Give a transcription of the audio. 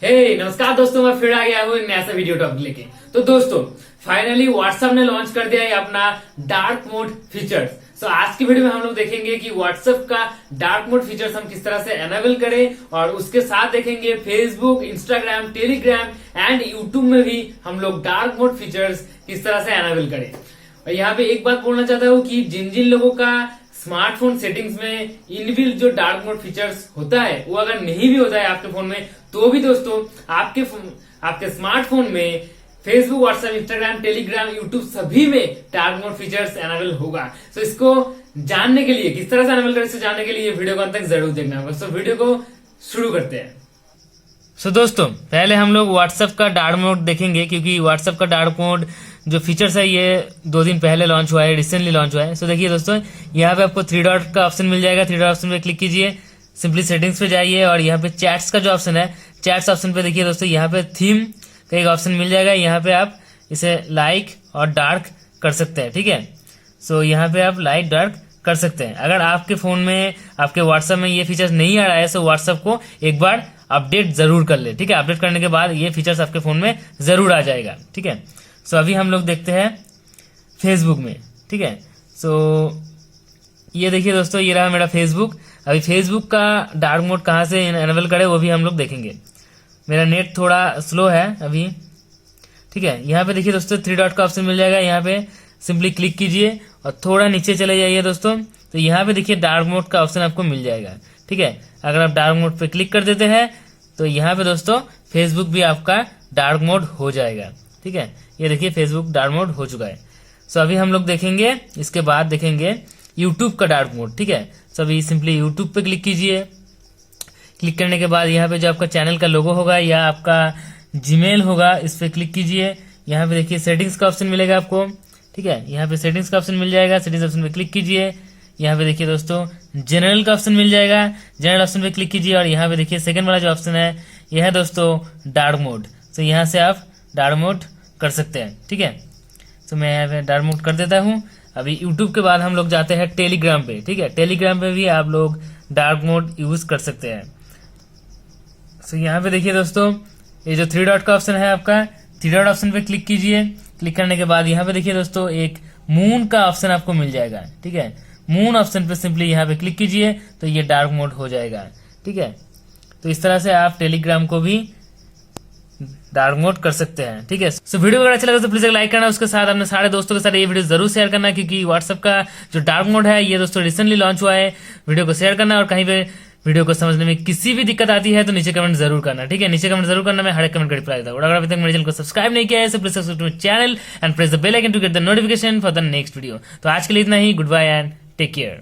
नमस्कार दोस्तों, मैं फिर आ गया हूँ एक नया सा वीडियो टॉपिक लेके। तो दोस्तों फाइनली व्हाट्सएप ने लॉन्च कर दिया है अपना डार्क मोड फीचर्स। आज की वीडियो में हम लोग देखेंगे कि व्हाट्सएप का डार्क मोड फीचर्स हम किस तरह से एनेबल करें, और उसके साथ देखेंगे Facebook, Instagram, Telegram and YouTube में भी हम लोग डार्क मोड फीचर्स किस तरह से एनेबल करें। और यहाँ पे एक बात बोलना चाहता हूँ कि जिन जिन लोगों का स्मार्टफोन सेटिंग्स में इनबिल्ट जो डार्क मोड फीचर्स होता है वो अगर नहीं भी होता है आपके फोन में, तो भी दोस्तों आपके स्मार्टफोन में Facebook, WhatsApp, Instagram, Telegram, YouTube सभी में डार्क मोड फीचर्स एनेबल होगा। तो इसको जानने के लिए, किस तरह से एनेबल करें, इसको जानने के लिए वीडियो को अंत तक जरूर देखना होगा। तो वीडियो को शुरू करते हैं। दोस्तों पहले हम लोग व्हाट्सएप का डार्क मोड देखेंगे, क्योंकि व्हाट्सएप का डार्क मोड जो फीचर्स है ये 2 दिन पहले लॉन्च हुआ है, रिसेंटली लॉन्च हुआ है। देखिए दोस्तों, यहाँ पे आपको 3 डॉट का ऑप्शन मिल जाएगा। 3 डॉट ऑप्शन पे क्लिक कीजिए, सिंपली सेटिंग्स पे जाइए और यहाँ पे चैट्स का जो ऑप्शन है, चैट्स ऑप्शन पे देखिए दोस्तों, यहाँ पे थीम का एक ऑप्शन मिल जाएगा। यहाँ पे आप इसे लाइट और डार्क कर सकते हैं, ठीक है। यहाँ पे आप लाइट डार्क कर सकते हैं। अगर आपके फोन में, आपके व्हाट्सएप में ये फीचर्स नहीं आ रहा है, तो व्हाट्सएप को एक बार अपडेट जरूर कर ले, ठीक है। अपडेट करने के बाद ये फीचर्स आपके फोन में जरूर आ जाएगा, ठीक है। अभी हम लोग देखते हैं फेसबुक में, ठीक है। ये देखिए दोस्तों, ये रहा मेरा फेसबुक। अभी फेसबुक का डार्क मोड कहाँ से एनेबल करें वो भी हम लोग देखेंगे। मेरा नेट थोड़ा स्लो है अभी, ठीक है। यहाँ पे देखिए दोस्तों 3 डॉट का ऑप्शन मिल जाएगा। यहाँ पे सिंपली क्लिक कीजिए और थोड़ा नीचे चले जाइए दोस्तों, तो यहाँ पे देखिए डार्क मोड का ऑप्शन आपको मिल जाएगा, ठीक है। अगर आप डार्क मोड पे क्लिक कर देते हैं तो यहाँ पे दोस्तों फेसबुक भी आपका डार्क मोड हो जाएगा, ठीक है। ये देखिए फेसबुक डार्क मोड हो चुका है। अभी हम लोग देखेंगे, इसके बाद देखेंगे यूट्यूब का डार्क मोड, ठीक है। अभी सिंपली यूट्यूब पे क्लिक कीजिए। क्लिक करने के बाद यहाँ पे जो आपका चैनल का लोगो होगा या आपका जीमेल होगा, इस पे क्लिक कीजिए। यहाँ पे देखिए सेटिंग्स का ऑप्शन मिलेगा आपको, ठीक है। यहाँ पे सेटिंग्स का ऑप्शन मिल जाएगा। सेटिंग्स ऑप्शन पे क्लिक कीजिए। यहाँ पे देखिए दोस्तों जनरल का ऑप्शन मिल जाएगा। जनरल ऑप्शन पे क्लिक कीजिए और यहाँ पे देखिए सेकंड वाला जो ऑप्शन है, यह है दोस्तों डार्क मोड। यहाँ से आप डार्क मोड कर सकते हैं, ठीक है। मैं यहाँ पे डार्क मोड कर देता हूँ। अभी यूट्यूब के बाद हम लोग जाते हैं टेलीग्राम पे, ठीक है। टेलीग्राम पे भी आप लोग डार्क मोड यूज कर सकते हैं। यहाँ पे देखिए दोस्तों, ये जो 3 डॉट का ऑप्शन है आपका, 3 डॉट ऑप्शन पे क्लिक कीजिए। क्लिक करने के बाद यहाँ पे देखिए दोस्तों एक मून का ऑप्शन आपको मिल जाएगा, ठीक है। मून ऑप्शन पे सिंपली यहाँ पे क्लिक कीजिए तो ये डार्क मोड हो जाएगा, ठीक है। इस तरह से आप टेलीग्राम को भी डार्क मोड कर सकते हैं, ठीक है। वीडियो अगर अच्छा लगा तो प्लीज लाइक करना, उसके साथ अपने सारे दोस्तों के साथ ये वीडियो जरूर शेयर करना, क्योंकि व्हाट्सएप का जो डार्क मोड है ये दोस्तों रिसेंटली लॉन्च हुआ है। वीडियो को शेयर करना, और कहीं पे वीडियो को समझने में किसी भी दिक्कत आती है तो नीचे कमेंट जरूर करना, ठीक है। नीचे कमेंट जरूर करना, मैं हर एक कमेंट का रिप्लाई देता हूँ। अगर अभी तक मेरे चैनल को सब्सक्राइब नहीं किया है तो please subscribe to my channel and press the bell icon to get the notification for the next video. तो आज के लिए इतना ही। Good bye and take care.